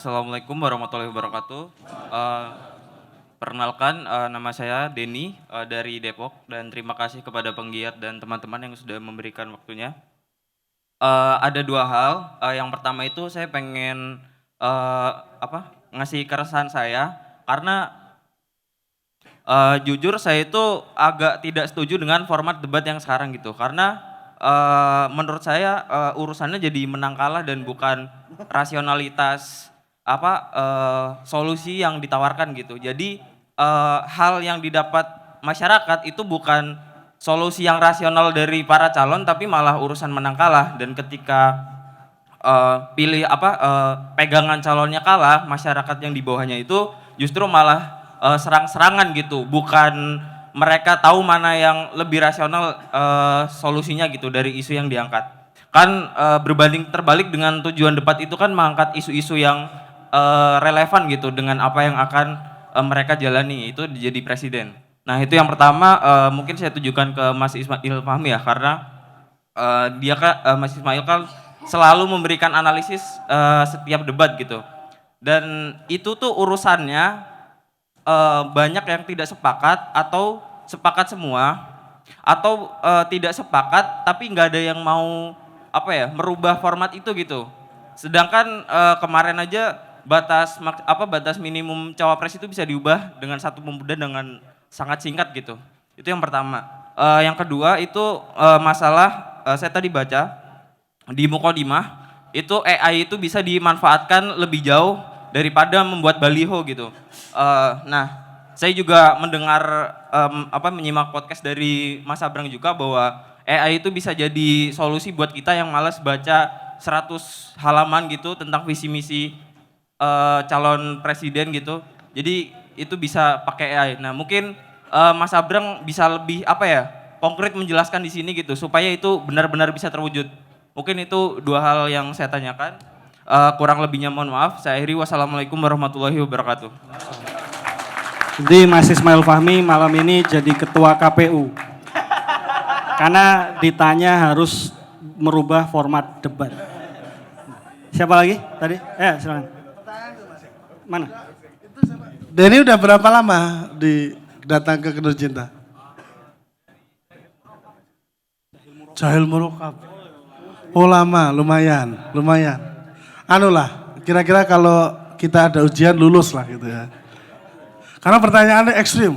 Assalamualaikum warahmatullahi wabarakatuh. Eh, Perkenalkan, nama saya Denny dari Depok dan terima kasih kepada penggiat dan teman-teman yang sudah memberikan waktunya. Ada dua hal. Yang pertama itu saya pengen ngasih keresahan saya karena jujur saya itu agak tidak setuju dengan format debat yang sekarang gitu. Karena menurut saya urusannya jadi menang kalah dan bukan rasionalitas solusi yang ditawarkan gitu. Jadi hal yang didapat masyarakat itu bukan solusi yang rasional dari para calon tapi malah urusan menang kalah, dan ketika pegangan calonnya kalah, masyarakat yang di bawahnya itu justru malah serang-serangan gitu, bukan mereka tahu mana yang lebih rasional solusinya gitu dari isu yang diangkat. Kan berbanding terbalik dengan tujuan debat itu kan mengangkat isu-isu yang relevan gitu dengan apa yang akan mereka jalani, itu jadi presiden. Nah itu yang pertama, mungkin saya tujukan ke Mas Ismail Fahmi ya, karena Mas Ismail kan selalu memberikan analisis setiap debat gitu. Dan itu tuh urusannya banyak yang tidak sepakat atau sepakat semua, atau tidak sepakat tapi nggak ada yang mau merubah format itu gitu. Sedangkan kemarin aja batas minimum cawapres itu bisa diubah dengan satu pemuda dengan sangat singkat gitu. Itu yang pertama. Yang kedua itu masalah saya tadi baca di Mukodimah itu AI itu bisa dimanfaatkan lebih jauh daripada membuat baliho gitu. Nah, saya juga mendengar menyimak podcast dari Mas Abrang juga bahwa AI itu bisa jadi solusi buat kita yang malas baca 100 halaman gitu tentang visi misi calon presiden gitu. Jadi itu bisa pakai AI. Nah, mungkin Mas Abrang bisa lebih konkret menjelaskan di sini gitu supaya itu benar-benar bisa terwujud. Mungkin itu dua hal yang saya tanyakan. Kurang lebihnya mohon maaf. Saya akhiri, wassalamualaikum warahmatullahi wabarakatuh. Jadi Mas Ismail Fahmi malam ini jadi ketua KPU. Karena ditanya harus merubah format debat. Siapa lagi tadi? Silakan. Mana? Denny udah berapa lama datang ke Kedua Cinta? Jahil Murokab. Oh lama, lumayan. Kira-kira kalau kita ada ujian lulus lah gitu ya. Karena pertanyaannya ekstrim.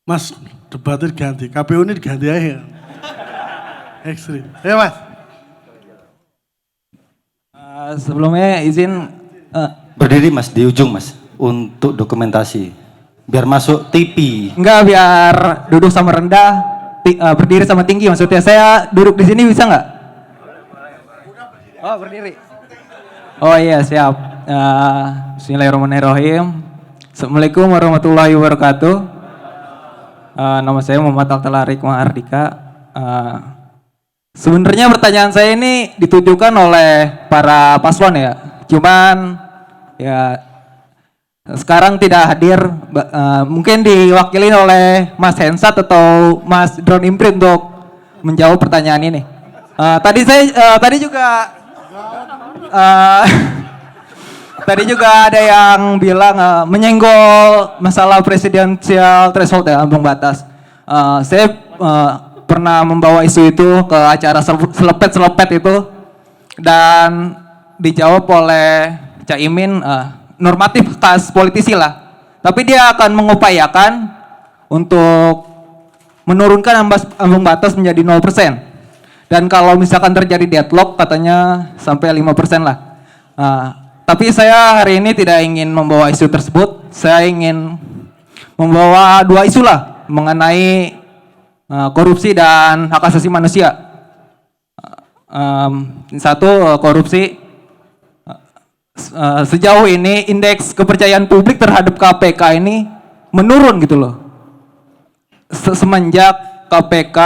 Mas, debatnya diganti, KPU ini diganti aja. Ekstrim. Ya Mas. Sebelumnya izin berdiri Mas, di ujung Mas, untuk dokumentasi. Biar masuk TV. Enggak, biar duduk sama rendah, berdiri sama tinggi maksudnya. Saya duduk di sini bisa nggak? Oh, berdiri. Oh iya, siap. Bismillahirrahmanirrahim. Assalamualaikum warahmatullahi wabarakatuh. Nama saya Muhammad Altalarik Mahardika. Sebenarnya pertanyaan saya ini ditujukan oleh para paslon ya. Cuman ya sekarang tidak hadir, mungkin diwakili oleh Mas Hensat atau Mas Drone Imprint untuk menjawab pertanyaan ini. Tadi juga ada yang bilang menyenggol masalah presidensial threshold ya, ambang batas. Saya pernah membawa isu itu ke acara selepet itu dan dijawab oleh Caimin normatif khas politisi lah. Tapi dia akan mengupayakan untuk menurunkan ambang batas menjadi 0%. Dan kalau misalkan terjadi deadlock katanya sampai 5% lah. Tapi saya hari ini tidak ingin membawa isu tersebut. Saya ingin membawa dua isu lah mengenai korupsi dan hak asasi manusia. Satu, korupsi. Sejauh ini indeks kepercayaan publik terhadap KPK ini menurun gitu loh. Semenjak KPK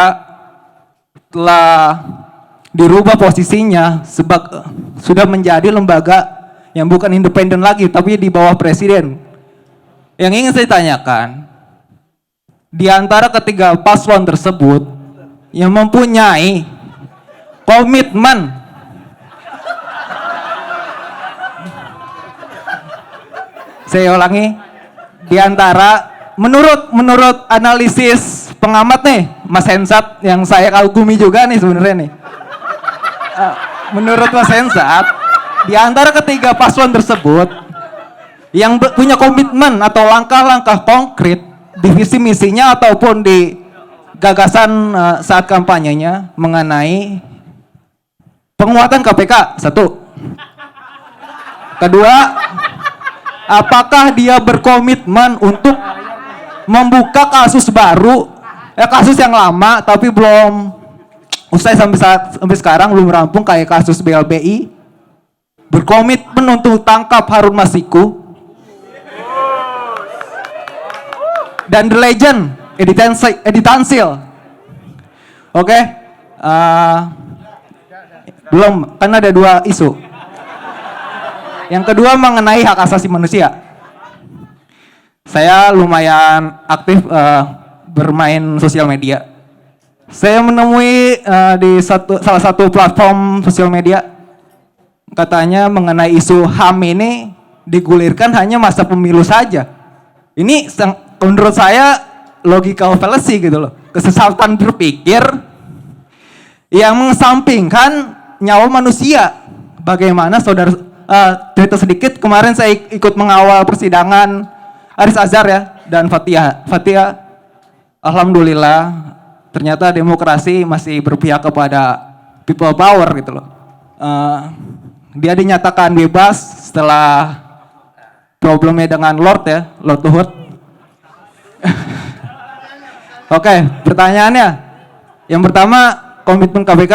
telah dirubah posisinya sudah menjadi lembaga yang bukan independen lagi tapi di bawah presiden. Yang ingin saya tanyakan, di antara ketiga paslon tersebut yang mempunyai komitmen Saya ulangi, di antara menurut analisis pengamat nih, Mas Hensat yang saya kagumi juga nih sebenarnya nih. Menurut Mas Hensat, di antara ketiga paslon tersebut yang punya komitmen atau langkah-langkah konkret di visi misinya ataupun di gagasan saat kampanyenya mengenai penguatan KPK, satu. Kedua, apakah dia berkomitmen untuk membuka kasus baru, kasus yang lama tapi belum usai sampai sekarang belum rampung kayak kasus BLBI, berkomitmen untuk tangkap Harun Masiku, dan The Legend, Edi Tansil. Oke, belum, kan ada 2 isu. Yang kedua mengenai hak asasi manusia. Saya lumayan aktif bermain sosial media. Saya menemui di salah satu platform sosial media, katanya mengenai isu HAM ini digulirkan hanya masa pemilu saja. Ini menurut saya logika fallacy gitu loh, kesesatan berpikir yang mengesampingkan nyawa manusia. Bagaimana saudara, cerita sedikit, kemarin saya ikut mengawal persidangan Aris Azhar ya dan Fathia. Alhamdulillah ternyata demokrasi masih berpihak kepada people power gitu loh. Dia dinyatakan bebas setelah problemnya dengan Lord Luhut. Oke, pertanyaannya. Yang pertama, komitmen KPK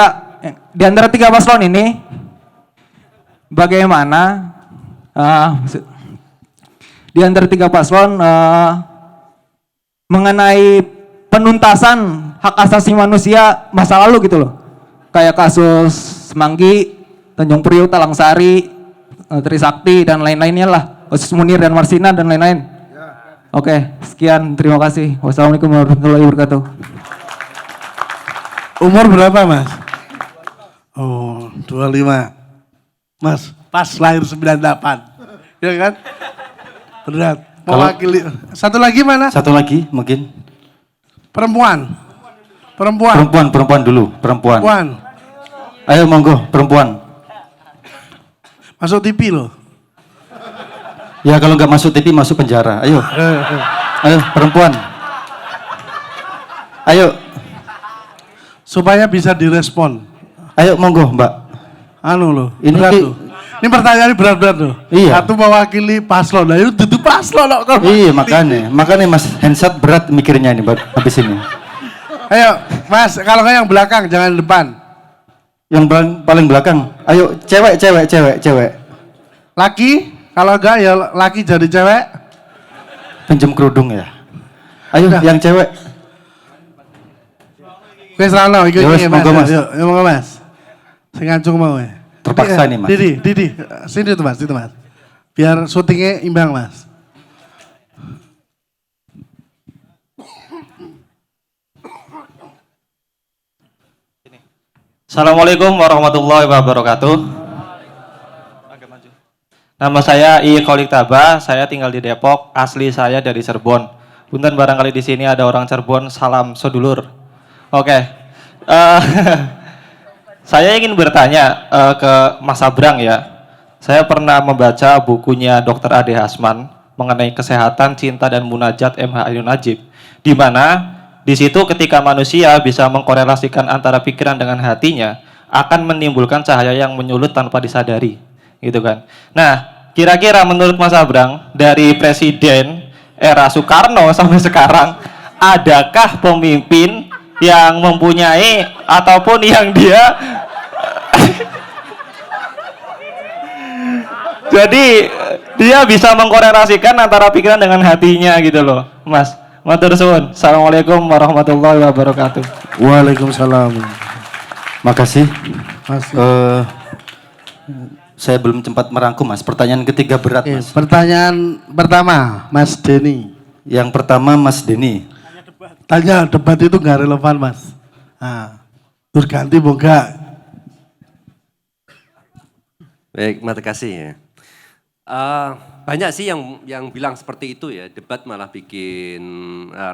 di antara 3 paslon ini bagaimana di antara 3 paslon mengenai penuntasan hak asasi manusia masa lalu gitu loh. Kayak kasus Semanggi, Tanjung Priok, Talang Sari, Trisakti dan lain-lainnya lah. Kasus Munir dan Marsina dan lain-lain. Oke, sekian, terima kasih. Wassalamualaikum warahmatullahi wabarakatuh. Umur berapa, Mas? Oh, 25. Mas, pas lahir 98. Ya kan? Berat. Mewakili. Satu lagi mana? Satu lagi mungkin. Perempuan. Perempuan dulu, perempuan. Ayo monggo, perempuan. Masuk TV loh. Ya kalau nggak masuk TV masuk penjara. Ayo. Ayo perempuan. Ayo. Supaya bisa direspon. Ayo monggo Mbak. Anu loh. Ini berat loh. Ini pertanyaan berat-berat loh. Iya. Satu mewakili paslon. Nah itu tutup paslon loh. Iya makanya Mas Hensat berat mikirnya ini habis ini. Ayo Mas, kalau nggak yang belakang jangan depan. Yang paling belakang. Ayo cewek. Laki, kalau enggak ya laki jadi cewek. Pinjam kerudung ya. Ayo Udah. yang cewek. Wes rano ikut Ya wes, ini Mas. monggo, Mas. Yuk, monggo Mas. Sing ngancung mau ya. Terpaksa nih Mas. Didi, sini tuh Mas, situ Mas. Biar syutingnya imbang Mas. Assalamualaikum warahmatullahi wabarakatuh. Nama saya I Kholik Taba, saya tinggal di Depok, asli saya dari Cirebon. Punten barangkali di sini ada orang Cirebon, salam sedulur. Oke, saya ingin bertanya ke Mas Abrang ya. Saya pernah membaca bukunya Dr. Ade Hasman mengenai kesehatan, cinta dan munajat MH Ainun Najib, di mana di situ ketika manusia bisa mengkorelasikan antara pikiran dengan hatinya, akan menimbulkan cahaya yang menyulut tanpa disadari, gitu kan. Nah, kira-kira menurut Mas Abrang, dari presiden era Soekarno sampai sekarang, adakah pemimpin yang mempunyai ataupun yang dia jadi dia bisa mengkorelasikan antara pikiran dengan hatinya gitu loh, Mas? Matur suwun. Assalamualaikum warahmatullahi wabarakatuh. Waalaikumsalam. Makasih. Mas. Saya belum sempat merangkum Mas. Pertanyaan ketiga berat Mas. Pertanyaan pertama, Mas Denny. Yang pertama Mas Denny. Tanya debat itu nggak relevan Mas. Nah, terus ganti mau nggak? Baik, terima kasih ya. Eh, banyak sih yang bilang seperti itu ya, debat malah bikin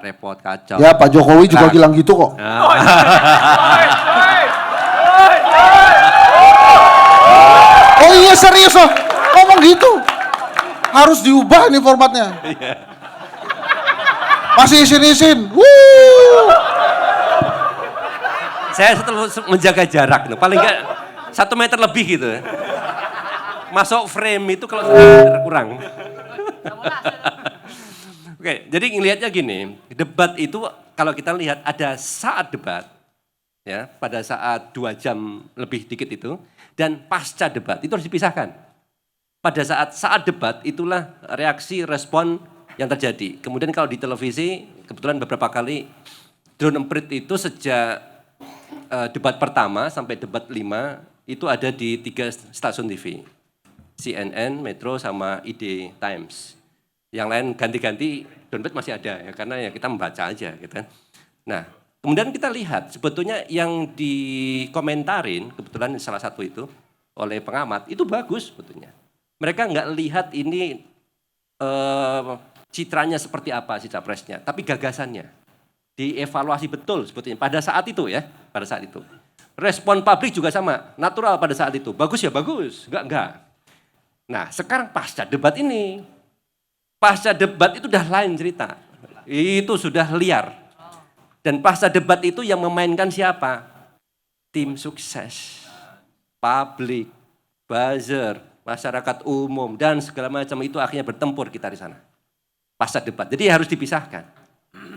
repot, kacau. Ya Pak Jokowi juga Nah. bilang gitu kok. Oh iya serius loh, ngomong gitu. Harus diubah nih formatnya. Masih isin-isin. Saya selalu menjaga jarak, no. Paling enggak 1 meter lebih gitu. Masuk frame itu kalau 1 meter kurang. Oke, jadi ngelihatnya gini, debat itu kalau kita lihat ada saat debat, ya pada saat 2 jam lebih dikit itu, dan pasca debat itu harus dipisahkan. Pada saat debat itulah reaksi respon yang terjadi. Kemudian kalau di televisi, kebetulan beberapa kali drone emprit itu sejak debat pertama sampai debat 5 itu ada di 3 stasiun TV. CNN, Metro, sama ID Times. Yang lain ganti-ganti, download masih ada ya, karena ya kita membaca aja gitu kan. Nah, kemudian kita lihat sebetulnya yang dikomentarin, kebetulan salah satu itu oleh pengamat, itu bagus sebetulnya. Mereka nggak lihat ini citranya seperti apa si capresnya, tapi gagasannya. Dievaluasi betul sebetulnya pada saat itu ya, pada saat itu. Respon publik juga sama, natural pada saat itu. Bagus ya bagus, enggak. Nah, sekarang pasca debat ini, pasca debat itu udah lain cerita. Itu sudah liar. Dan pasca debat itu yang memainkan siapa? Tim sukses, publik, buzzer, masyarakat umum, dan segala macam itu akhirnya bertempur kita di sana. Pasca debat, jadi harus dipisahkan.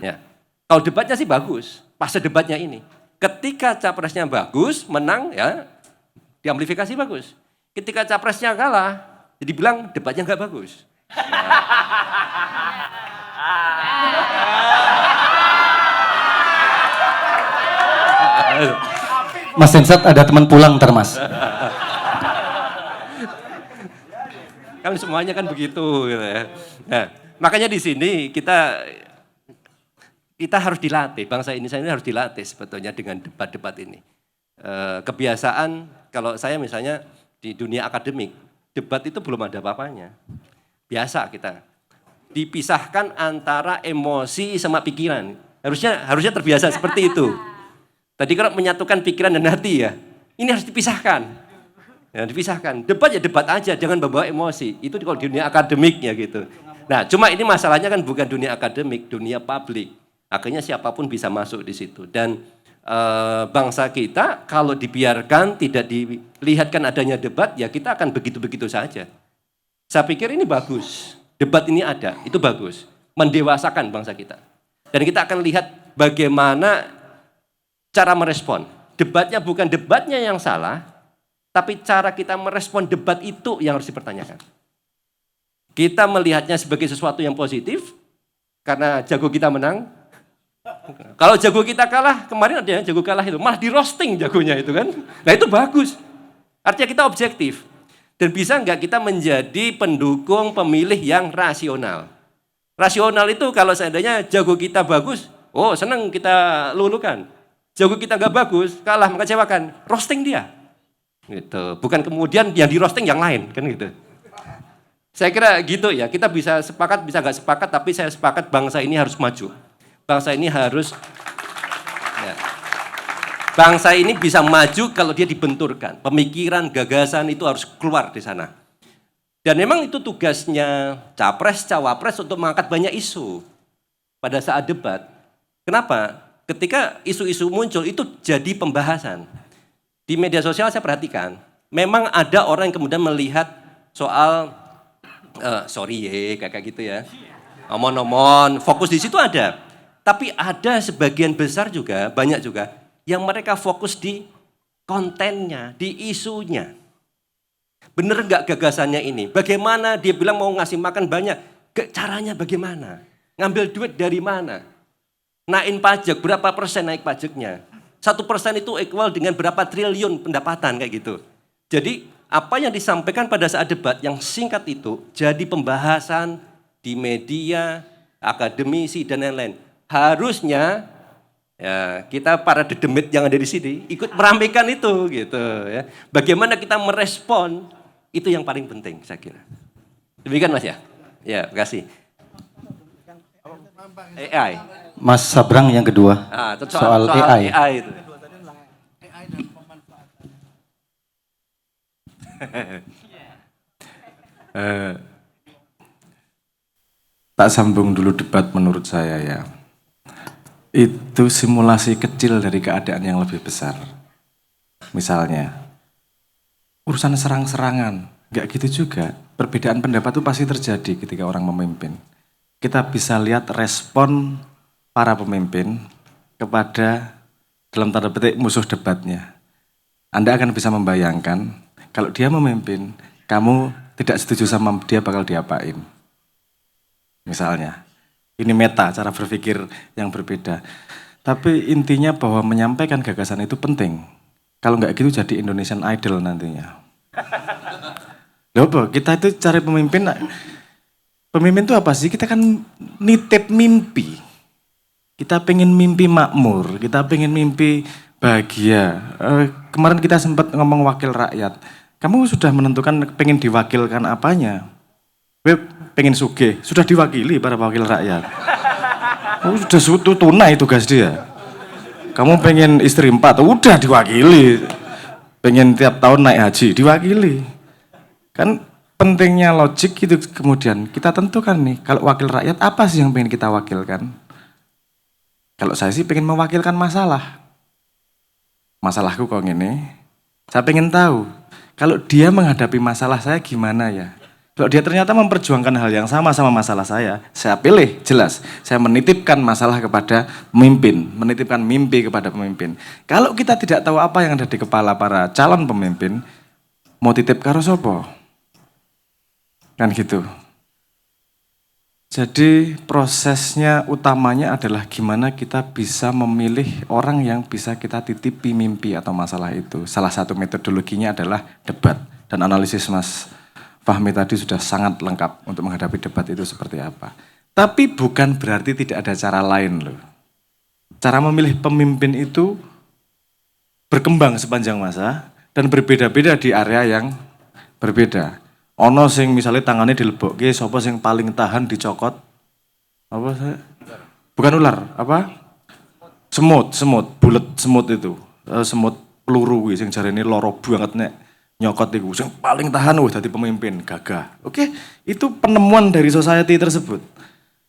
Ya. Kalau debatnya sih bagus, pasca debatnya ini. Ketika capresnya bagus, menang ya, diamplifikasi bagus. Ketika capresnya kalah, jadi bilang debatnya nggak bagus. Mas Hensat ada teman pulang ntar Mas. Kan semuanya kan begitu gitu ya. Nah, makanya di sini kita harus dilatih, bangsa ini harus dilatih sebetulnya dengan debat-debat ini. Kebiasaan kalau saya misalnya di dunia akademik, debat itu belum ada apa-apanya. Biasa kita dipisahkan antara emosi sama pikiran. Harusnya terbiasa seperti itu. Tadi kalau menyatukan pikiran dan hati ya, ini harus dipisahkan. Ya, dipisahkan. Debat ya debat aja, jangan bawa emosi. Itu kalau di dunia akademik ya gitu. Nah, cuma ini masalahnya kan bukan dunia akademik, dunia publik. Akhirnya siapapun bisa masuk di situ. Dan bangsa kita kalau dibiarkan tidak dilihatkan adanya debat, ya kita akan begitu-begitu saja. Saya pikir ini bagus. Debat ini ada, itu bagus. Mendewasakan bangsa kita. Dan kita akan lihat bagaimana cara merespon. Debatnya bukan debatnya yang salah, tapi cara kita merespon debat itu yang harus dipertanyakan. Kita melihatnya sebagai sesuatu yang positif, karena jago kita menang. Kalau jago kita kalah, kemarin ada yang jago kalah itu, malah di roasting jagonya itu kan. Nah itu bagus. Artinya kita objektif. Dan bisa nggak kita menjadi pendukung pemilih yang rasional. Rasional itu kalau seandainya jago kita bagus, oh senang kita lulukan. Jago kita nggak bagus, kalah mengecewakan, roasting dia. Gitu. Bukan kemudian yang di roasting yang lain, kan gitu. Saya kira gitu ya, kita bisa sepakat, bisa nggak sepakat, tapi saya sepakat bangsa ini harus maju. Bangsa ini harus, ya. Bangsa ini bisa maju kalau dia dibenturkan. Pemikiran, gagasan itu harus keluar di sana. Dan memang itu tugasnya capres, cawapres untuk mengangkat banyak isu pada saat debat. Kenapa? Ketika isu-isu muncul itu jadi pembahasan. Di media sosial saya perhatikan, memang ada orang yang kemudian melihat soal, kayak gitu ya. Omon-omon, fokus di situ ada. Tapi ada sebagian besar juga, banyak juga, yang mereka fokus di kontennya, di isunya. Bener nggak gagasannya ini? Bagaimana dia bilang mau ngasih makan banyak? Caranya bagaimana? Ngambil duit dari mana? Naikin pajak, berapa persen naik pajaknya? 1% itu equal dengan berapa triliun pendapatan kayak gitu. Jadi apa yang disampaikan pada saat debat yang singkat itu jadi pembahasan di media, akademisi dan lain-lain. Harusnya ya kita para dedemit yang ada di sini ikut meramaikan itu gitu ya. Bagaimana kita merespon itu yang paling penting saya kira. Demikian Mas ya. Ya, terima kasih. AI. Mas Sabrang yang kedua. Itu Soal AI. AI itu. Tak sambung dulu debat menurut saya ya. Itu simulasi kecil dari keadaan yang lebih besar. Misalnya, urusan serang-serangan, nggak gitu juga. Perbedaan pendapat itu pasti terjadi ketika orang memimpin. Kita bisa lihat respon para pemimpin kepada dalam tanda petik musuh debatnya. Anda akan bisa membayangkan kalau dia memimpin, kamu tidak setuju sama dia bakal diapain. Misalnya, ini meta, cara berpikir yang berbeda. Tapi intinya bahwa menyampaikan gagasan itu penting. Kalau nggak gitu jadi Indonesian Idol nantinya. Loh, kita itu cari pemimpin. Pemimpin itu apa sih? Kita kan nitip mimpi. Kita pengen mimpi makmur, kita pengen mimpi bahagia. Kemarin kita sempat ngomong wakil rakyat. Kamu sudah menentukan pengen diwakilkan apanya? Pengen sugih, sudah diwakili para wakil rakyat. Sudah tunai tugas dia. Kamu pengen istri 4, udah diwakili. Pengen tiap tahun naik haji, diwakili. Kan pentingnya logik itu kemudian kita tentukan nih, kalau wakil rakyat apa sih yang pengen kita wakilkan? Kalau saya sih pengen mewakilkan masalah. Masalahku kok gini, saya pengen tahu, kalau dia menghadapi masalah saya gimana ya? Kalau dia ternyata memperjuangkan hal yang sama masalah saya pilih, jelas. Saya menitipkan masalah kepada pemimpin, menitipkan mimpi kepada pemimpin. Kalau kita tidak tahu apa yang ada di kepala para calon pemimpin, mau titip karo sopo? Kan gitu. Jadi prosesnya utamanya adalah gimana kita bisa memilih orang yang bisa kita titipi mimpi atau masalah itu. Salah satu metodologinya adalah debat. Dan analisis Mas Fahmi tadi sudah sangat lengkap untuk menghadapi debat itu seperti apa. Tapi bukan berarti tidak ada cara lain loh. Cara memilih pemimpin itu berkembang sepanjang masa dan berbeda-beda di area yang berbeda. Ono sing misalnya tangannya dilebokke, sapa sing paling tahan dicokot. Apa sih? Bukan ular, apa? Semut, bulet semut itu. Semut peluru sing jarene loro banget nek nyokot itu, yang paling tahan dadi pemimpin, gagah. Oke, itu penemuan dari society tersebut.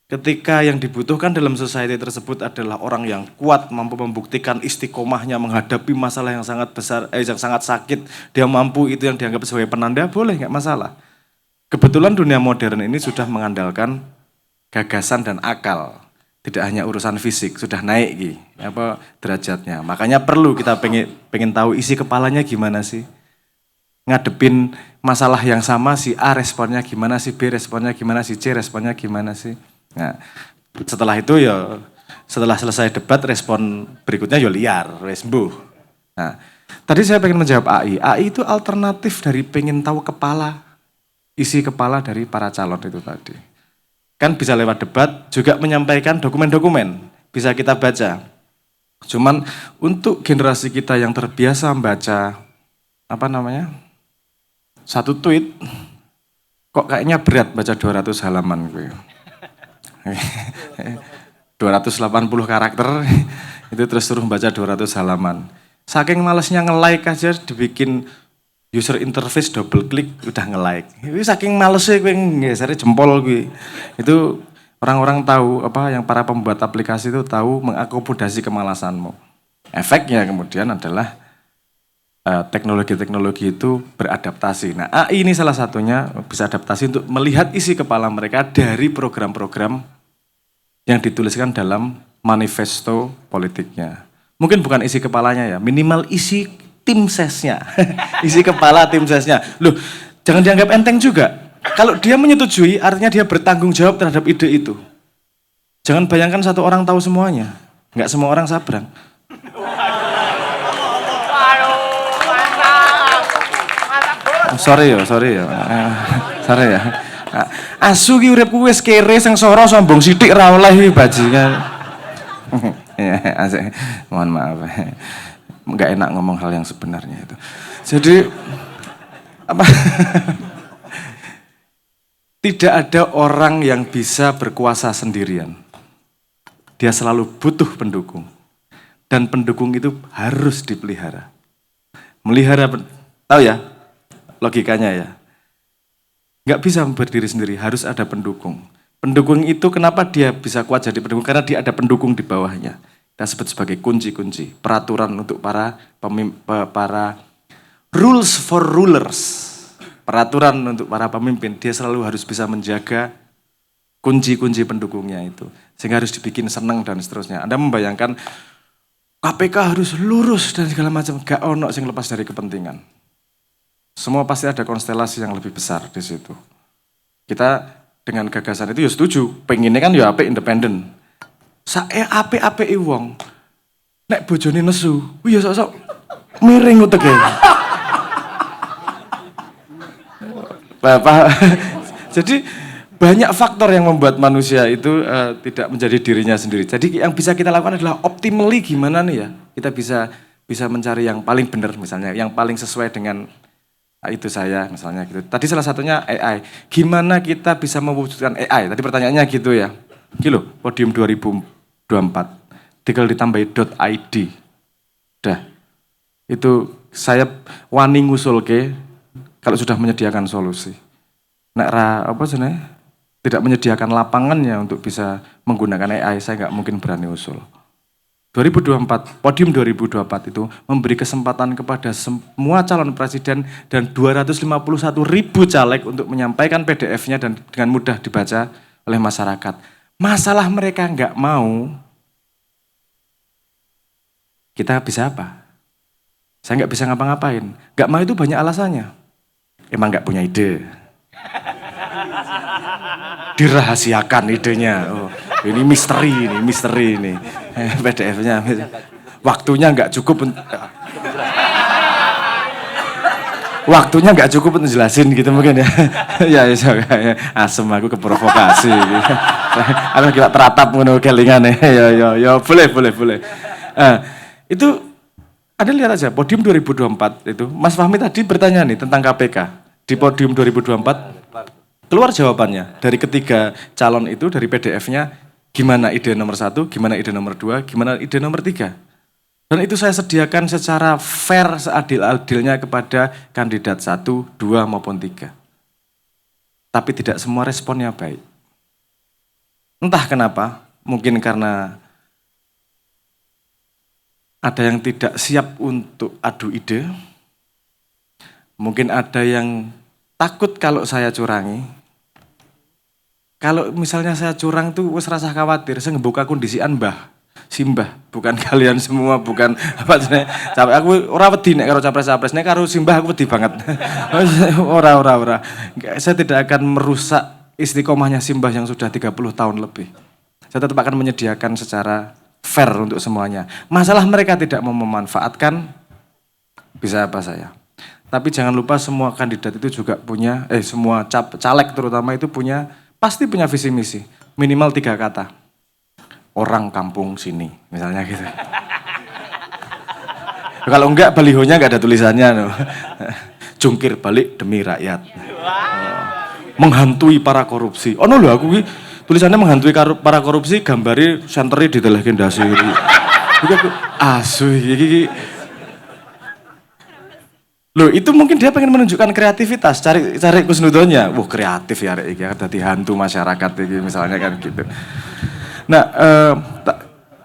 Ketika yang dibutuhkan dalam society tersebut adalah orang yang kuat, mampu membuktikan istiqomahnya menghadapi masalah yang sangat besar, yang sangat sakit, dia mampu, itu yang dianggap sebagai penanda, boleh, nggak masalah. Kebetulan dunia modern ini sudah mengandalkan gagasan dan akal. Tidak hanya urusan fisik, sudah naik derajatnya. Makanya perlu kita pengen tahu isi kepalanya gimana sih. Ngadepin masalah yang sama, si A responnya gimana, si B responnya gimana, si C responnya gimana sih. Nah, setelah itu setelah selesai debat, respon berikutnya liar, resmbuh. Nah, tadi saya pengen menjawab AI. AI itu alternatif dari pengen tahu isi kepala dari para calon itu tadi. Kan bisa lewat debat, juga menyampaikan dokumen-dokumen, bisa kita baca. Cuman untuk generasi kita yang terbiasa membaca, satu tweet, kok kayaknya berat baca 200 halaman gue. 280 karakter, itu terus suruh baca 200 halaman. Saking malesnya nge-like aja dibikin user interface double klik udah nge-like. Itu saking malesnya gue ngesernya jempol gue. Itu orang-orang tahu, yang para pembuat aplikasi itu tahu mengakomodasi kemalasanmu. Efeknya kemudian adalah teknologi-teknologi itu beradaptasi. Nah, AI ini salah satunya bisa adaptasi untuk melihat isi kepala mereka dari program-program yang dituliskan dalam manifesto politiknya. Mungkin bukan isi kepalanya ya, minimal isi tim sesnya. Isi kepala tim sesnya. Loh, jangan dianggap enteng juga. Kalau dia menyetujui, artinya dia bertanggung jawab terhadap ide itu. Jangan bayangkan satu orang tahu semuanya. Nggak semua orang Sabrang. Sorry ya. Sorry ya. Asu ki uripku wis kere sengsara sombong sithik ra oleh bajingan. Ya, asik. Mohon maaf. Enggak enak ngomong hal yang sebenarnya itu. Jadi Tidak ada orang yang bisa berkuasa sendirian. Dia selalu butuh pendukung. Dan pendukung itu harus dipelihara. Melihara, tahu ya logikanya ya. Nggak bisa berdiri sendiri, harus ada pendukung. Pendukung itu kenapa dia bisa kuat jadi pendukung? Karena dia ada pendukung di bawahnya. Kita sebut sebagai kunci-kunci, peraturan untuk para rules for rulers. Peraturan untuk para pemimpin, dia selalu harus bisa menjaga kunci-kunci pendukungnya itu. Sehingga harus dibikin senang dan seterusnya. Anda membayangkan KPK harus lurus dan segala macam, gak ono yang lepas dari kepentingan. Semua pasti ada konstelasi yang lebih besar di situ. Kita dengan gagasan itu ya setuju, pengennya kan ya apik independen. Apik-apik wong. Nek bojone nesu, ya sok-sok miring uteke. Jadi banyak faktor yang membuat manusia itu tidak menjadi dirinya sendiri. Jadi yang bisa kita lakukan adalah optimally gimana nih ya. Kita bisa mencari yang paling benar misalnya, yang paling sesuai dengan itu saya misalnya gitu. Tadi salah satunya AI. Gimana kita bisa mewujudkan AI? Tadi pertanyaannya gitu ya. Gitu, podium 2024. Tinggal ditambahi .id. Udah. Itu saya wani ngusulke kalau sudah menyediakan solusi. Nek apa sebenarnya tidak menyediakan lapangannya untuk bisa menggunakan AI, saya nggak mungkin berani usul. 2024, podium 2024 itu memberi kesempatan kepada semua calon presiden dan 251.000 caleg untuk menyampaikan PDF-nya dan dengan mudah dibaca oleh masyarakat. Masalah mereka nggak mau, kita bisa apa? Saya nggak bisa ngapa-ngapain. Nggak mau itu banyak alasannya. Emang nggak punya ide. Dirahasiakan idenya. Oh, ini misteri ini. PDF-nya. Waktunya nggak cukup. Waktunya nggak cukup untuk jelasin gitu mungkin ya. Ya asem aku keprovokasi. Aku kira teratap ngono kelingan ya boleh. Itu Anda lihat aja, podium 2024 itu, Mas Fahmi tadi bertanya nih tentang KPK. Di podium 2024, keluar jawabannya. Dari ketiga calon itu, dari PDF-nya, gimana ide nomor 1, gimana ide nomor 2, gimana ide nomor 3. Dan itu saya sediakan secara fair, seadil-adilnya kepada kandidat 1, 2, maupun 3. Tapi tidak semua responnya baik. Entah kenapa, mungkin karena ada yang tidak siap untuk adu ide. Mungkin ada yang takut kalau saya curangi. Kalau misalnya saya curang tuh wis rasa khawatir, saya ngebuka kondisian Simbah, bukan kalian semua, bukan apa jenenge. Aku ora wedi nek karo capres-capres, nek karo Simbah aku wedi banget. Ora. Saya tidak akan merusak istiqomahnya Simbah yang sudah 30 tahun lebih. Saya tetap akan menyediakan secara fair untuk semuanya. Masalah mereka tidak mau memanfaatkan, bisa apa saya. Tapi jangan lupa semua kandidat itu juga punya, semua caleg terutama itu pasti punya visi misi. Minimal 3 kata. Orang kampung sini, misalnya gitu. Kalau enggak, balihonya enggak ada tulisannya. No. Jungkir balik demi rakyat. Menghantui para korupsi. Oh no lho, aku tulisannya menghantui para korupsi, gambari senteri ditelehke ndase. Iki asu iki. Loh, itu mungkin dia pengen menunjukkan kreativitas, cari kusnudonya. Wah, kreatif ya arek iki, dadi hantu masyarakat iki misalnya kan gitu. Nah,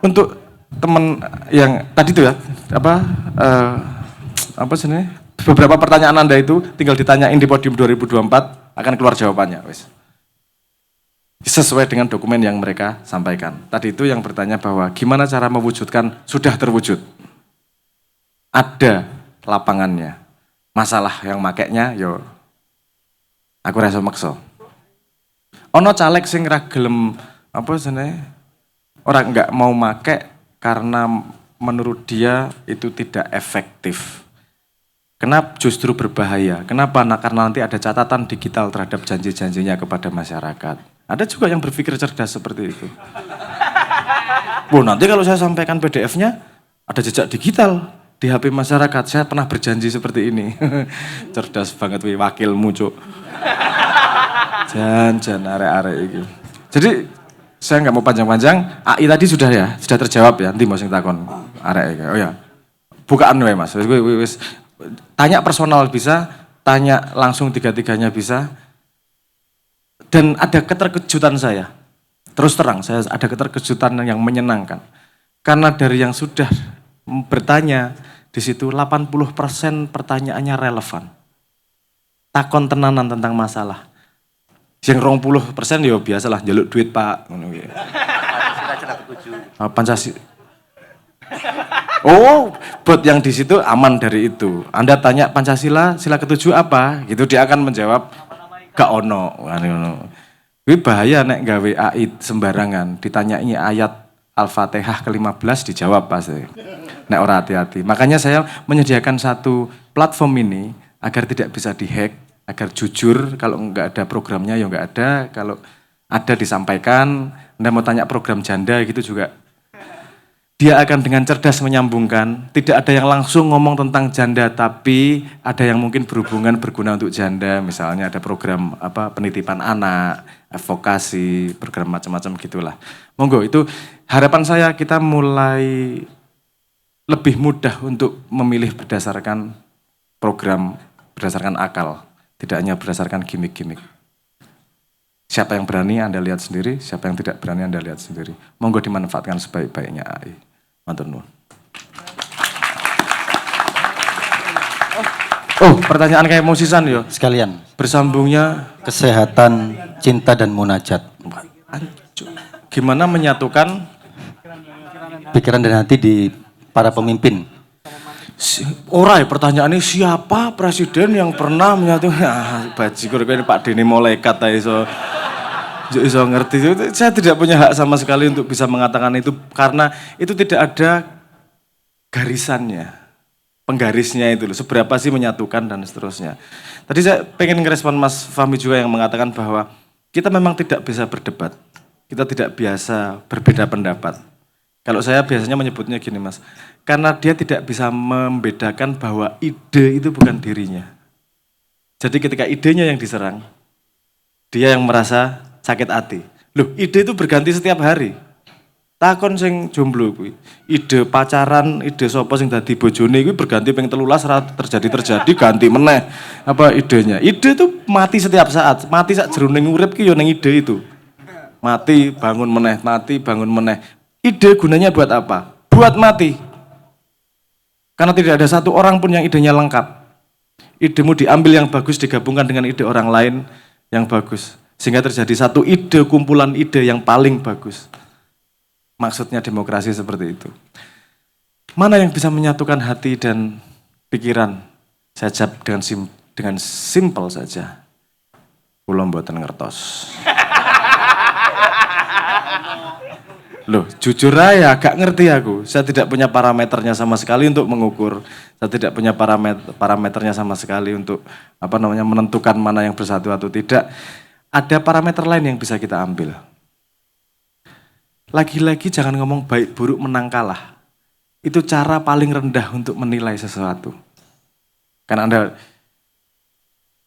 untuk teman yang tadi itu ya, apa sebenarnya? Beberapa pertanyaan Anda itu tinggal ditanyain di podium 2024 akan keluar jawabannya, wis. Sesuai dengan dokumen yang mereka sampaikan. Tadi itu yang bertanya bahwa gimana cara mewujudkan sudah terwujud. Ada lapangannya. Masalah yang makainya yo aku rasa makso. Ono caleg sing ra gelem apa seneng orang nggak mau make karena menurut dia itu tidak efektif. Kenapa justru berbahaya? Kenapa? Nah, karena nanti ada catatan digital terhadap janji-janjinya kepada masyarakat. Ada juga yang berpikir cerdas seperti itu. Nanti kalau saya sampaikan PDF-nya ada jejak digital di HP masyarakat. Saya pernah berjanji seperti ini. Cerdas banget wih, wakilmu cuk. Jan arek-arek iki. Jadi saya nggak mau panjang-panjang. AI tadi sudah terjawab ya. Nanti mau sing takon arek iki. Oh ya. Bukaan wae Mas. Wis tanya personal bisa, tanya langsung tiga-tiganya bisa. Dan ada keterkejutan saya. Terus terang, saya ada keterkejutan yang menyenangkan. Karena dari yang sudah bertanya, di situ 80% pertanyaannya relevan. Takon tenanan tentang masalah. Yang 20% ya biasalah, njaluk duit Pak. Pancasila. Oh, buat yang di situ aman dari itu. Anda tanya Pancasila, sila ketujuh apa? Gitu dia akan menjawab, gak ono. Ini bahaya nek gawe AI sembarangan. Ditanyai ayat Al-Fatihah ke-15 dijawab pasti. Nek ora hati-hati. Makanya saya menyediakan satu platform ini agar tidak bisa dihack, agar jujur. Kalau nggak ada programnya ya nggak ada. Kalau ada disampaikan. Anda mau tanya program janda gitu juga. Dia akan dengan cerdas menyambungkan. Tidak ada yang langsung ngomong tentang janda, tapi ada yang mungkin berguna untuk janda. Misalnya ada program penitipan anak, advokasi, program macam-macam gitulah. Monggo, itu harapan saya kita mulai lebih mudah untuk memilih berdasarkan program, berdasarkan akal, tidak hanya berdasarkan gimmick-gimmick. Siapa yang berani Anda lihat sendiri, siapa yang tidak berani Anda lihat sendiri. Monggo dimanfaatkan sebaik-baiknya AI. Matur nuwun. Oh, pertanyaan kayak mau sisan yo. Sekalian, Bersambungnya kesehatan, cinta dan munajat. gimana menyatukan Pikiran dan hati di para pemimpin. ora ya pertanyaannya siapa presiden yang pernah menyatukan bajigur ini Pak Deni Molekat iso ngerti. Saya tidak punya hak sama sekali untuk bisa mengatakan itu karena itu tidak ada garisannya, penggarisnya itu loh, seberapa sih menyatukan dan seterusnya. Tadi saya pengen ngerespon Mas Fahmi juga yang mengatakan bahwa kita memang tidak bisa berdebat, kita tidak biasa berbeda pendapat. Kalau saya biasanya menyebutnya gini Mas, karena dia tidak bisa membedakan bahwa ide itu bukan dirinya. Jadi ketika idenya yang diserang, dia yang merasa sakit hati. Loh, ide itu berganti setiap hari. Takon sing jomblo kuwi. Ide pacaran, ide sapa sing dadi bojone kuwi berganti ping 13 terjadi ganti meneh. Apa idenya? Ide itu mati setiap saat. Mati sak jroning urip ki yo ning ide itu. Mati bangun meneh, mati bangun meneh. Ide gunanya buat apa? Buat mati. Karena tidak ada satu orang pun yang idenya lengkap. Idemu diambil yang bagus digabungkan dengan ide orang lain yang bagus. Sehingga terjadi satu ide, kumpulan ide yang paling bagus. Maksudnya demokrasi seperti itu. Mana yang bisa menyatukan hati dan pikiran? Saya jawab dengan simpel saja. Kula mboten ngertos. Loh, jujur aja gak ngerti aku. Saya tidak punya parameternya sama sekali untuk mengukur. Saya tidak punya parameternya sama sekali untuk menentukan mana yang bersatu atau tidak. Ada parameter lain yang bisa kita ambil. Lagi-lagi jangan ngomong baik buruk menang kalah. Itu cara paling rendah untuk menilai sesuatu. Karena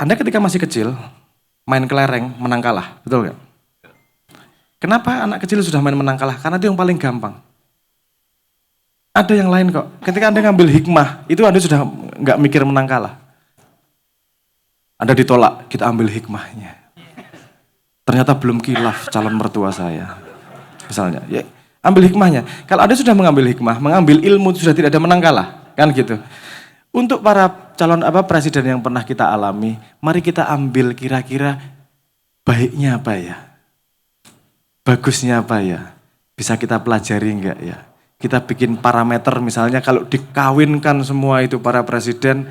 Anda ketika masih kecil, main kelereng menang kalah, betul nggak? Kenapa anak kecil sudah main menang kalah? Karena itu yang paling gampang. Ada yang lain kok. Ketika Anda ngambil hikmah, itu Anda sudah nggak mikir menang kalah. Anda ditolak, kita ambil hikmahnya. Ternyata belum kilaf calon mertua saya. Misalnya, ya ambil hikmahnya. Kalau Anda sudah mengambil hikmah, mengambil ilmu sudah tidak ada menang kalah, kan gitu. Untuk para calon presiden yang pernah kita alami, mari kita ambil kira-kira baiknya apa ya? Bagusnya apa ya? Bisa kita pelajari enggak ya? Kita bikin parameter misalnya kalau dikawinkan semua itu para presiden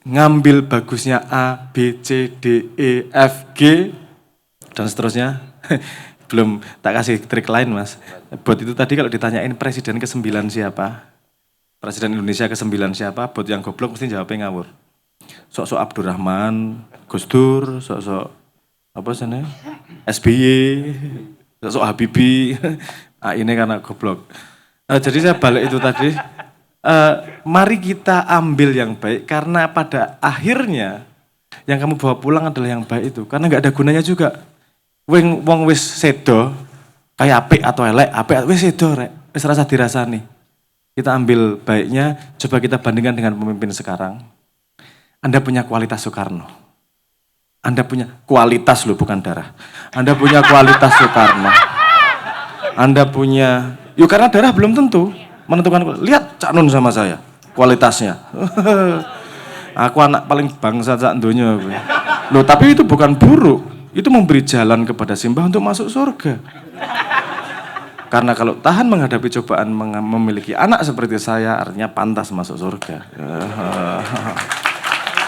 ngambil bagusnya A, B, C, D, E, F, G dan seterusnya. Belum tak kasih trik lain Mas. Bot itu tadi kalau ditanyain presiden ke-9 siapa? Presiden Indonesia ke-9 siapa? Bot yang goblok mesti jawabnya ngawur. Sok-sok Abdurrahman, Gus Dur, sok-sok SBY, sok Habibie. Ini karena goblok. Jadi saya balik itu tadi. Mari kita ambil yang baik karena pada akhirnya yang kamu bawa pulang adalah yang baik itu, karena nggak ada gunanya juga. Wong wis sedo kayak apik atau elek, apik wis sedo rek, wis rasa dirasani. Kita ambil baiknya, coba kita bandingkan dengan pemimpin sekarang. Anda punya kualitas Soekarno. Anda punya kualitas loh, bukan darah. Anda punya kualitas Soekarno. Anda punya, yuk karena darah belum tentu menentukan. Lihat Cak Nun sama saya, kualitasnya. Aku anak paling bangsa sak donya. Loh, tapi itu bukan buruk. Itu memberi jalan kepada Simbah untuk masuk surga. Karena kalau tahan menghadapi cobaan memiliki anak seperti saya, artinya pantas masuk surga.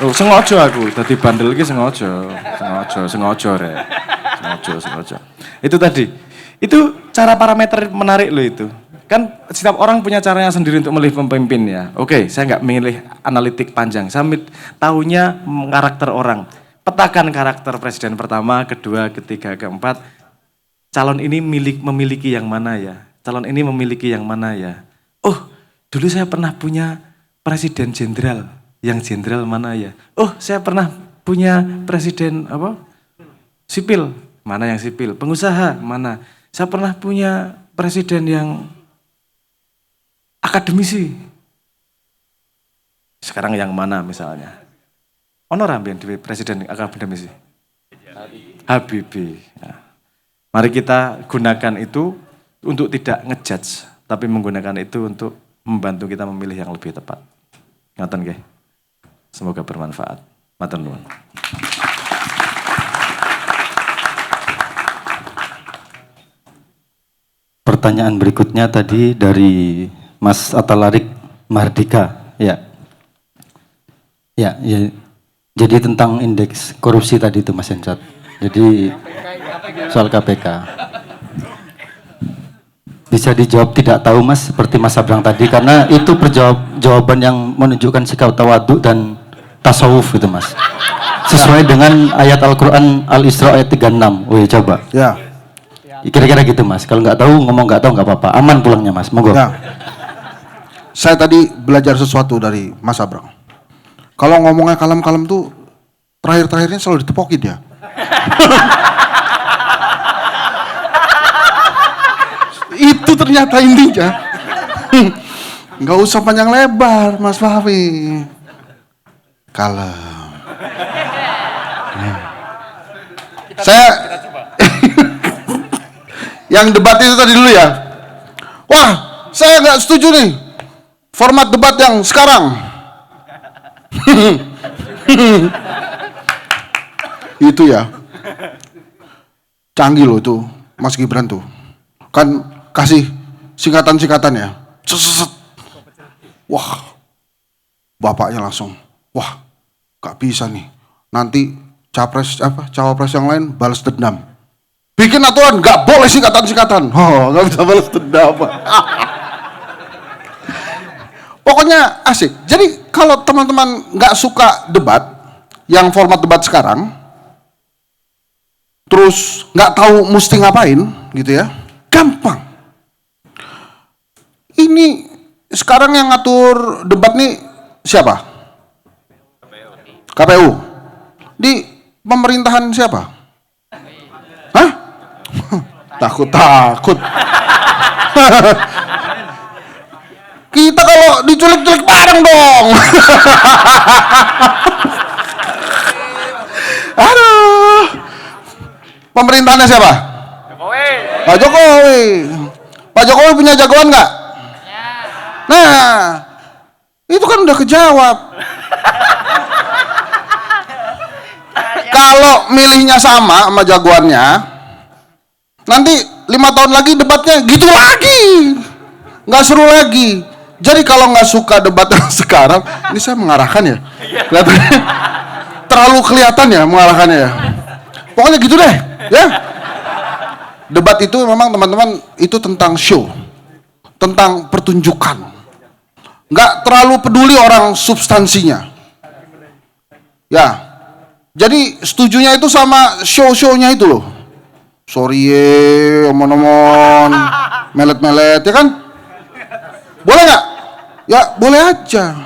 Oh, sengaja aku tadi bandel iki sengaja rek. Sengaja. Itu tadi. Itu cara parameter menarik loh itu. Kan setiap orang punya caranya sendiri untuk memilih pemimpin ya. Oke, saya nggak memilih analitik panjang. Saya tahunya karakter orang. Petakan karakter presiden pertama, kedua, ketiga, keempat. Calon ini memiliki yang mana ya? Calon ini memiliki yang mana ya? Oh, dulu saya pernah punya presiden jenderal. Yang jenderal mana ya? Oh, saya pernah punya presiden apa? Sipil. Mana yang sipil? Pengusaha mana? Saya pernah punya presiden yang akademisi. Sekarang yang mana misalnya? Ono rambian di presiden akademisi? Habibie. Ya. Mari kita gunakan itu untuk tidak ngejudge, tapi menggunakan itu untuk membantu kita memilih yang lebih tepat. Ngaten nggih. Semoga bermanfaat. Matur nuwun. Pertanyaan berikutnya tadi dari Mas Atalarik Mardika. Ya. Jadi tentang indeks korupsi tadi itu Mas Encat. Jadi soal KPK. Bisa dijawab tidak tahu Mas, seperti Mas Abrang tadi, karena itu jawaban yang menunjukkan sikap tawadhu dan tasawuf itu Mas. Sesuai dengan ayat Al-Quran Al-Isra ayat 36. Wih coba. Ya. Kira-kira gitu Mas. Kalau nggak tahu ngomong nggak tahu nggak apa-apa. Aman pulangnya Mas. Monggo. Ya. Saya tadi belajar sesuatu dari Mas Abrang. Kalau ngomongnya kalem-kalem tuh terakhir-terakhirnya selalu ditepokin ya. Itu ternyata intinya. Nggak usah panjang lebar, Mas Fahmi. Kalem. Saya yang debat itu tadi dulu ya. Wah, saya nggak setuju nih format debat yang sekarang. Itu ya. Canggih loh itu Mas Gibran tuh. Kan kasih singkatan-singkatan ya. Seset. Wah. Bapaknya langsung, wah, gak bisa nih. Nanti cawapres yang lain balas dendam. Bikin aturan gak boleh singkatan-singkatan. Oh, gak bisa balas dendam. Pokoknya asik. Jadi kalau teman-teman gak suka debat, yang format debat sekarang, terus gak tahu mesti ngapain gitu ya, gampang. Ini sekarang yang ngatur debat nih siapa? KPU. Di pemerintahan siapa? Hah? Takut. Kita kalau diculik-culik bareng dong. Aduh. Pemerintahannya siapa? Jokowi. Pak Jokowi. Pak Jokowi punya jagoan nggak? Nah, itu kan udah kejawab. Kalau milihnya sama jagoannya, nanti 5 tahun lagi debatnya gitu lagi, nggak seru lagi. Jadi kalau nggak suka debat yang sekarang, ini saya mengarahkan ya, kelihatannya terlalu kelihatan ya mengarahkannya ya. Pokoknya gitu deh, ya. Debat itu memang teman-teman itu tentang show, tentang pertunjukan. Nggak terlalu peduli orang substansinya. Ya, jadi setujunya itu sama show-shownya itu loh. Sorry omon-omon, melet-melet, ya kan? Boleh nggak? Ya boleh aja.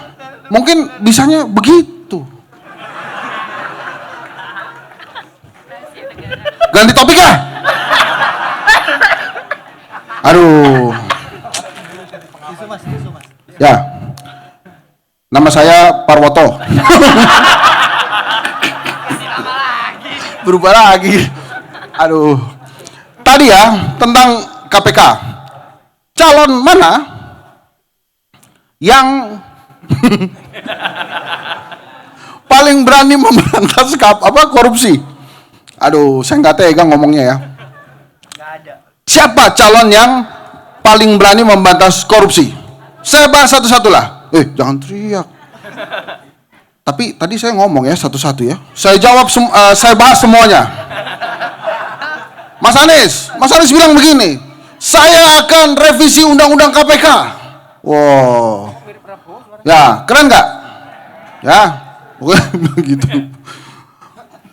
Mungkin bisanya begitu. Ganti topik ya? Aduh. Ya. Nama saya Parwoto. Berubah lagi. Aduh. Tadi ya tentang KPK. Calon mana yang paling berani memberantas korupsi? Aduh, saya nggak tega ngomongnya ya. Siapa calon yang paling berani memberantas korupsi? Saya bahas satu-satu lah. Jangan teriak. Tapi tadi saya ngomong ya satu-satu ya. Saya jawab, saya bahas semuanya. Mas Anies bilang begini, saya akan revisi undang-undang KPK. Wow. Ya, keren nggak? Ya, gitu.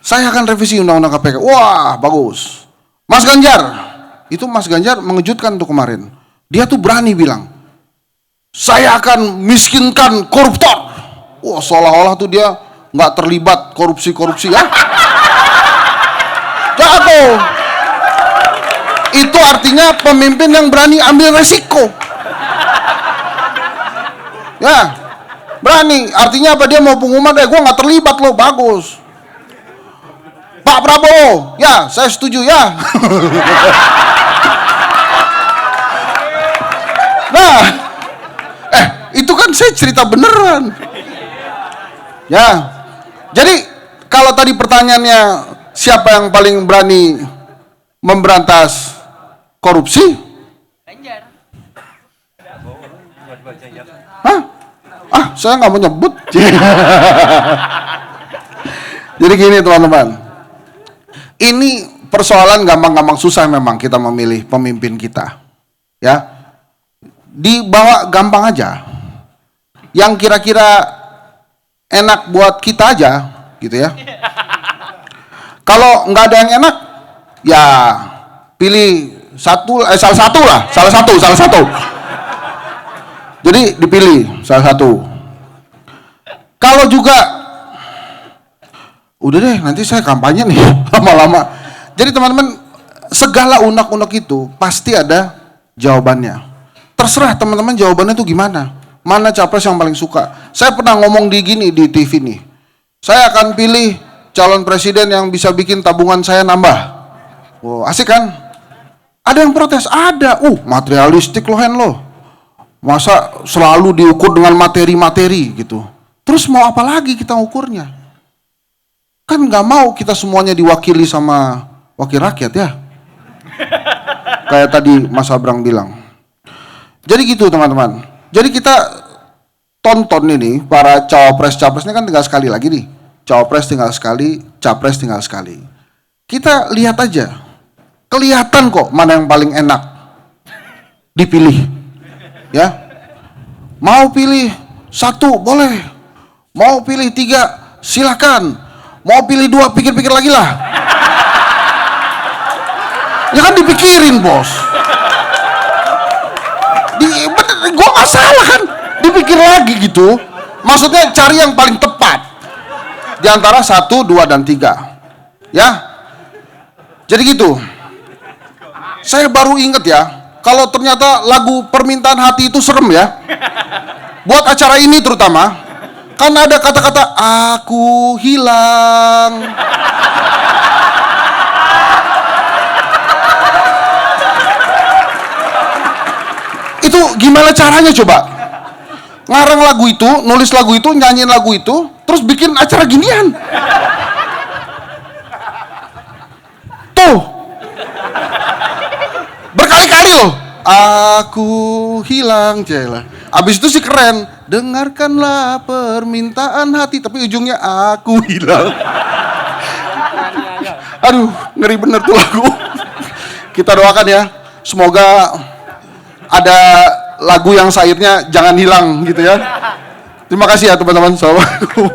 Saya akan revisi undang-undang KPK. Wah, bagus. Mas Ganjar mengejutkan tuh kemarin. Dia tuh berani bilang, saya akan miskinkan koruptor. Wah, seolah-olah tuh dia nggak terlibat korupsi ya. Jatuh. Itu artinya pemimpin yang berani ambil resiko. Ya, berani. Artinya apa? Dia mau pengumuman, gue nggak terlibat loh, bagus. Pak Prabowo, ya saya setuju ya. Nah, itu kan saya cerita beneran. Ya, jadi kalau tadi pertanyaannya siapa yang paling berani memberantas korupsi? Hah? Saya nggak mau nyebut. Jadi gini teman-teman. Ini persoalan gampang-gampang susah memang kita memilih pemimpin kita. Ya. Dibawa gampang aja. Yang kira-kira enak buat kita aja, gitu ya. Kalau nggak ada yang enak, ya pilih salah satu. Jadi dipilih salah satu. Kalau juga udah deh, nanti saya kampanye nih lama-lama. Jadi teman-teman, segala unek-unek itu pasti ada jawabannya. Terserah teman-teman jawabannya itu gimana. Mana capres yang paling suka. Saya pernah ngomong di TV nih. Saya akan pilih calon presiden yang bisa bikin tabungan saya nambah. Wow, asik kan? Ada yang protes? Ada. Materialistik loh lo. Masa selalu diukur dengan materi-materi gitu. Terus mau apa lagi kita ukurnya? Kan nggak mau kita semuanya diwakili sama wakil rakyat ya. Kayak tadi Mas Abrang bilang. Jadi gitu teman-teman. Jadi kita tonton ini para cawapres-capres ini kan tinggal sekali lagi nih. Cawapres tinggal sekali, capres tinggal sekali. Kita lihat aja. Kelihatan kok mana yang paling enak dipilih. Ya. Mau pilih 1 boleh. Mau pilih 3 silakan. Mau pilih 2 pikir-pikir lagi lah. Ya kan dipikirin bos. Gue gak salah kan. Dipikir lagi gitu. Maksudnya cari yang paling tepat. Di antara 1, 2, dan 3. Ya. Jadi gitu. Saya baru inget ya. Kalau ternyata lagu Permintaan Hati itu serem ya. Buat acara ini terutama. Karena ada kata-kata aku hilang. Itu gimana caranya coba? Ngarang lagu itu, nulis lagu itu, nyanyiin lagu itu, terus bikin acara ginian. Tuh. Berkali-kali loh. Aku hilang, celah. Abis itu sih keren. Dengarkanlah permintaan hati, tapi ujungnya aku hilang. Aduh, ngeri bener tuh lagu. Kita doakan ya, semoga ada lagu yang syairnya jangan hilang gitu ya. Terima kasih ya teman-teman. Assalamualaikum.